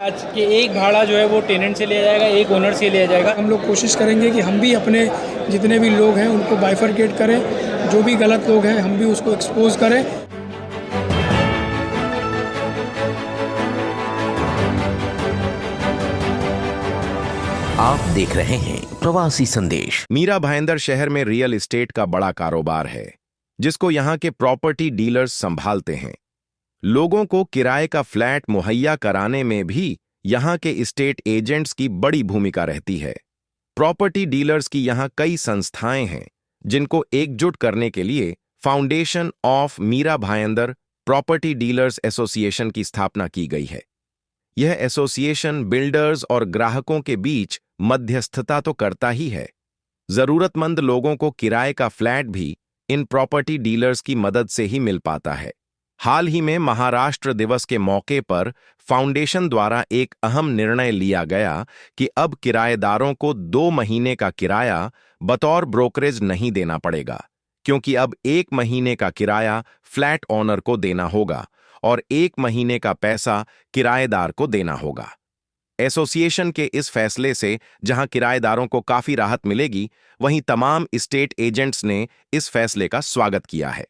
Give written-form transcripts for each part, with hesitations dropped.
आज के एक भाड़ा जो है वो टेनेंट से लिया जाएगा, एक ओनर से लिया जाएगा। हम लोग कोशिश करेंगे कि हम भी अपने जितने भी लोग हैं उनको बाइफरकेट करें, जो भी गलत लोग हैं हम भी उसको एक्सपोज करें। आप देख रहे हैं प्रवासी संदेश। मीरा भाईंदर शहर में रियल एस्टेट का बड़ा कारोबार है, जिसको यहाँ के प्रॉपर्टी डीलर्स संभालते हैं। लोगों को किराए का फ्लैट मुहैया कराने में भी यहाँ के एस्टेट एजेंट्स की बड़ी भूमिका रहती है। प्रॉपर्टी डीलर्स की यहाँ कई संस्थाएं हैं, जिनको एकजुट करने के लिए foundation of Mira Bhayandar property dealers association की स्थापना की गई है। यह एसोसिएशन बिल्डर्स और ग्राहकों के बीच मध्यस्थता तो करता ही है, जरूरतमंद लोगों को किराए का फ्लैट भी इन प्रॉपर्टी डीलर्स की मदद से ही मिल पाता है। हाल ही में महाराष्ट्र दिवस के मौके पर फाउंडेशन द्वारा एक अहम निर्णय लिया गया कि अब किराएदारों को 2 महीने का किराया बतौर ब्रोकरेज नहीं देना पड़ेगा, क्योंकि अब 1 महीने का किराया फ्लैट ओनर को देना होगा और 1 महीने का पैसा किराएदार को देना होगा। एसोसिएशन के इस फैसले से जहां किराएदारों को काफी राहत मिलेगी, वहीं तमाम एस्टेट एजेंट्स ने इस फैसले का स्वागत किया है।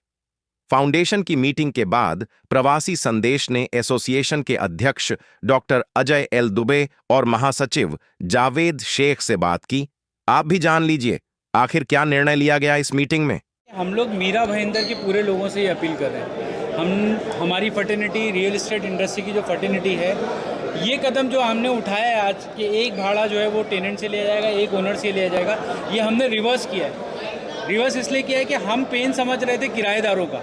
फाउंडेशन की मीटिंग के बाद प्रवासी संदेश ने एसोसिएशन के अध्यक्ष डॉक्टर अजय एल दुबे और महासचिव जावेद शेख से बात की। आप भी जान लीजिए आखिर क्या निर्णय लिया गया इस मीटिंग में। हम लोग मीरा भाईंदर के पूरे लोगों से ये अपील कर रहे हैं। हमारी फर्टिनिटी, रियल एस्टेट इंडस्ट्री की जो फर्टिनिटी है, ये कदम जो हमने उठाया है आज कि एक भाड़ा जो है वो टेनेंट से लिया जाएगा, एक ओनर से लिया जाएगा, ये हमने रिवर्स किया है। रिवर्स इसलिए किया है कि हम पेन समझ रहे थे किराएदारों का,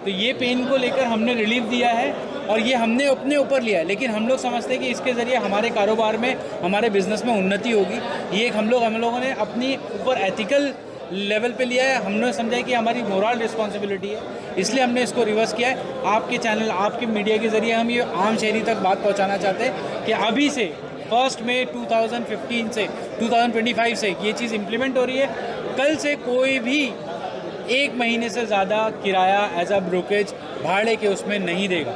तो ये पेन को लेकर हमने रिलीफ दिया है और ये हमने अपने ऊपर लिया है। लेकिन हम लोग समझते हैं कि इसके ज़रिए हमारे कारोबार में, हमारे बिजनेस में उन्नति होगी। ये एक हम लोगों ने अपनी ऊपर एथिकल लेवल पे लिया है। हमने समझा है कि हमारी मोरल रिस्पॉन्सिबिलिटी है, इसलिए हमने इसको रिवर्स किया है। आपके चैनल, आपके मीडिया के ज़रिए हम ये आम शहरी तक बात पहुँचाना चाहते हैं कि अभी से 1 मई 2015 से 2025 से ये चीज़ इम्प्लीमेंट हो रही है। कल से कोई भी 1 महीने से ज़्यादा किराया एज अ ब्रोकरेज भाड़े के उसमें नहीं देगा,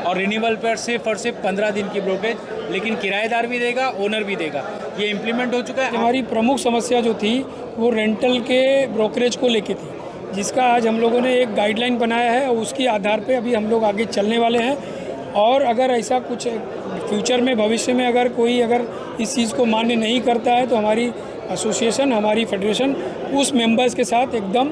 और रिन्यूअल पर सिर्फ और सिर्फ 15 दिन की ब्रोकरेज, लेकिन किराएदार भी देगा, ओनर भी देगा। ये इम्प्लीमेंट हो चुका है। हमारी प्रमुख समस्या जो थी वो रेंटल के ब्रोकरेज को लेके थी, जिसका आज हम लोगों ने एक गाइडलाइन बनाया है और उसके आधार पे अभी हम लोग आगे चलने वाले हैं। और अगर ऐसा कुछ फ्यूचर में, भविष्य में अगर इस चीज़ को मान्य नहीं करता है, तो हमारी एसोसिएशन, हमारी फेडरेशन उस मेंबर्स के साथ एकदम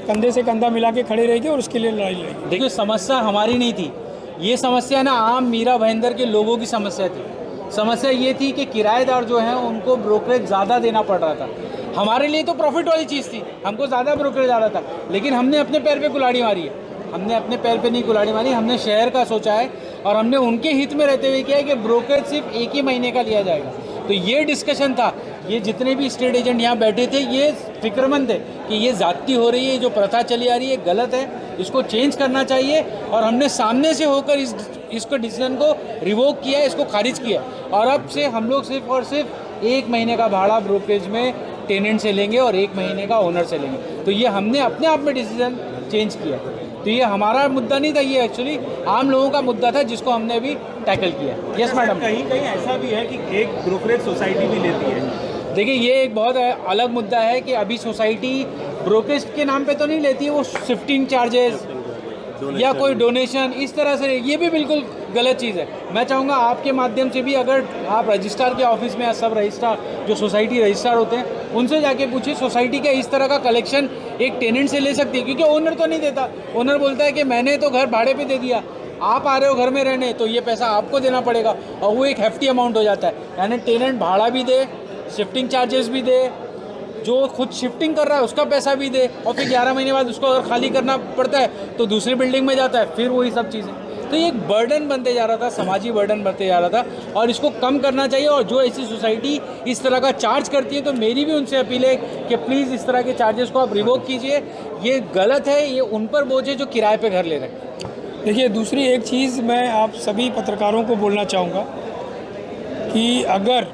कंधे से कंधा मिला के खड़े रहेगी और उसके लिए लड़ाई लड़ेगी। देखिए, समस्या हमारी नहीं थी, ये समस्या ना आम मीरा भाईंदर के लोगों की समस्या थी। समस्या ये थी कि किराएदार जो हैं उनको ब्रोकरेज ज़्यादा देना पड़ रहा था। हमारे लिए तो प्रॉफिट वाली चीज़ थी, हमको ज़्यादा ब्रोकरेज आ रहा था, लेकिन हमने अपने पैर पे कुल्हाड़ी मारी है। हमने अपने पैर पे नहीं कुल्हाड़ी मारी, हमने शहर का सोचा है और हमने उनके हित में रहते हुए किया है कि ब्रोकरेज सिर्फ 1 ही महीने का लिया जाएगा। तो ये डिस्कशन था, ये जितने भी स्टेट एजेंट यहाँ बैठे थे ये फिक्रमंद थे कि ये ज़्यादती हो रही है, जो प्रथा चली आ रही है गलत है, इसको चेंज करना चाहिए। और हमने सामने से होकर इसको डिसीजन को रिवोक किया, इसको खारिज किया, और अब से हम लोग सिर्फ और सिर्फ 1 महीने का भाड़ा ब्रोकरेज में टेनेंट से लेंगे और 1 महीने का ओनर से लेंगे। तो ये हमने अपने आप में डिसीजन चेंज किया। तो ये हमारा मुद्दा नहीं था, ये एक्चुअली आम लोगों का मुद्दा था, जिसको हमने अभी टैकल किया। Yes madam. कहीं कहीं ऐसा भी है कि एक ब्रोकरेज सोसाइटी भी लेती है। देखिए, ये एक बहुत अलग मुद्दा है कि अभी सोसाइटी ब्रोकरेज के नाम पे तो नहीं लेती है, वो शिफ्टिंग चार्जेस या कोई डोनेशन इस तरह से, ये भी बिल्कुल गलत चीज़ है। मैं चाहूँगा आपके माध्यम से भी, अगर आप रजिस्ट्रार के ऑफिस में या सब रजिस्ट्रार जो सोसाइटी रजिस्ट्रार होते हैं उनसे जाके पूछिए सोसाइटी का इस तरह का कलेक्शन एक टेनेंट से ले सकती है, क्योंकि ओनर तो नहीं देता। ओनर बोलता है कि मैंने तो घर भाड़े पे दे दिया, आप आ रहे हो घर में रहने, तो ये पैसा आपको देना पड़ेगा, और वो एक हेफ्टी अमाउंट हो जाता है। यानी टेनेंट भाड़ा भी दे, शिफ्टिंग चार्जेस भी दे, जो खुद शिफ्टिंग कर रहा है उसका पैसा भी दे, और फिर 11 महीने बाद उसको अगर खाली करना पड़ता है तो दूसरी बिल्डिंग में जाता है, फिर वही सब चीज़ें। तो ये एक बर्डन बनते जा रहा था, समाजी बर्डन बनते जा रहा था, और इसको कम करना चाहिए। और जो ऐसी सोसाइटी इस तरह का चार्ज करती है, तो मेरी भी उनसे अपील है कि प्लीज़ इस तरह के चार्जेस को आप रिवोक कीजिए। ये गलत है, ये उन पर बोझ है जो किराए पर घर ले रहे हैं। देखिए, दूसरी एक चीज़ मैं आप सभी पत्रकारों को बोलना चाहूँगा कि अगर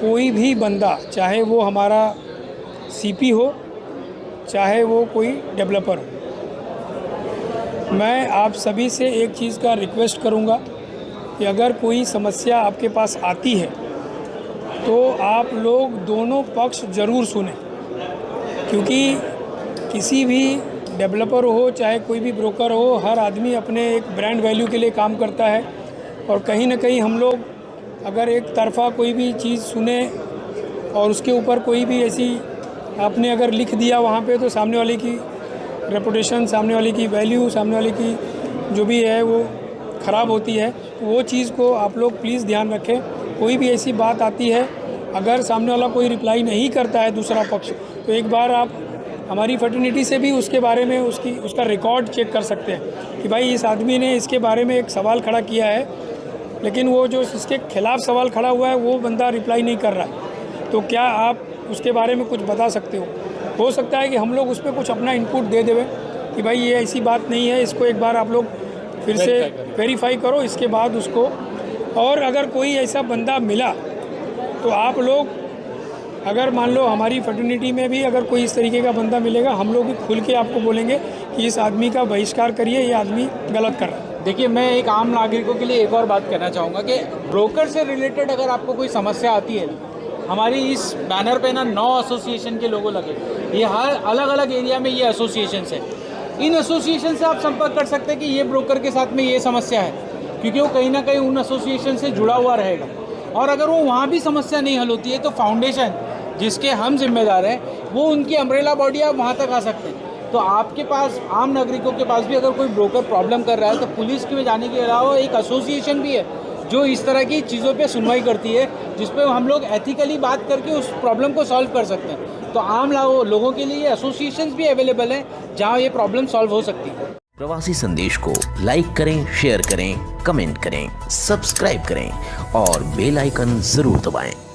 कोई भी बंदा, चाहे वो हमारा सीपी हो, चाहे वो कोई डेवलपर हो, मैं आप सभी से एक चीज़ का रिक्वेस्ट करूँगा कि अगर कोई समस्या आपके पास आती है तो आप लोग दोनों पक्ष ज़रूर सुने, क्योंकि किसी भी डेवलपर हो चाहे कोई भी ब्रोकर हो, हर आदमी अपने एक ब्रांड वैल्यू के लिए काम करता है। और कहीं ना कहीं हम लोग अगर एक तरफा कोई भी चीज़ सुने और उसके ऊपर कोई भी ऐसी आपने अगर लिख दिया वहाँ पे, तो सामने वाले की रेपुटेशन, सामने वाले की वैल्यू, सामने वाले की जो भी है वो ख़राब होती है। वो चीज़ को आप लोग प्लीज़ ध्यान रखें। कोई भी ऐसी बात आती है, अगर सामने वाला कोई रिप्लाई नहीं करता है दूसरा पक्ष, तो एक बार आप हमारी फर्टिनिटी से भी उसके बारे में उसका रिकॉर्ड चेक कर सकते हैं कि भाई इस आदमी ने इसके बारे में एक सवाल खड़ा किया है, लेकिन वो जो इसके खिलाफ सवाल खड़ा हुआ है वो बंदा रिप्लाई नहीं कर रहा है, तो क्या आप उसके बारे में कुछ बता सकते हो सकता है कि हम लोग उस पर कुछ अपना इनपुट दे देवें कि भाई ये ऐसी बात नहीं है, इसको एक बार आप लोग फिर से वेरीफाई करो, इसके बाद उसको। और अगर कोई ऐसा बंदा मिला तो आप लोग अगर मान लो हमारी फर्टिनिटी में भी अगर कोई इस तरीके का बंदा मिलेगा, हम लोग भी खुल के आपको बोलेंगे कि इस आदमी का बहिष्कार करिए, ये आदमी गलत कर रहा है। देखिए, मैं एक आम नागरिकों के लिए एक और बात कहना चाहूँगा कि ब्रोकर से रिलेटेड अगर आपको कोई समस्या आती है, हमारी इस बैनर पे ना 9 एसोसिएशन के लोगो लगे, ये हर अलग अलग एरिया में ये एसोसिएशंस है। इन एसोसिएशन से आप संपर्क कर सकते हैं कि ये ब्रोकर के साथ में ये समस्या है, क्योंकि वो कहीं ना कहीं उन एसोसिएशन से जुड़ा हुआ रहेगा। और अगर वो वहाँ भी समस्या नहीं हल होती है तो फाउंडेशन जिसके हम जिम्मेदार हैं, वो उनकी अम्ब्रेला बॉडी, आप वहाँ तक आ सकते हैं। तो आपके पास, आम नागरिकों के पास भी अगर कोई ब्रोकर प्रॉब्लम कर रहा है तो पुलिस के में जाने के अलावा एक एसोसिएशन भी है जो इस तरह की चीज़ों पे सुनवाई करती है, जिस पे हम लोग एथिकली बात करके उस प्रॉब्लम को सॉल्व कर सकते हैं। तो आम लोगों के लिए एसोसिएशंस भी अवेलेबल हैं जहां ये प्रॉब्लम सॉल्व हो सकती है। प्रवासी संदेश को लाइक करें, शेयर करें, कमेंट करें, सब्सक्राइब करें और बेल आइकन जरूर दबाएं।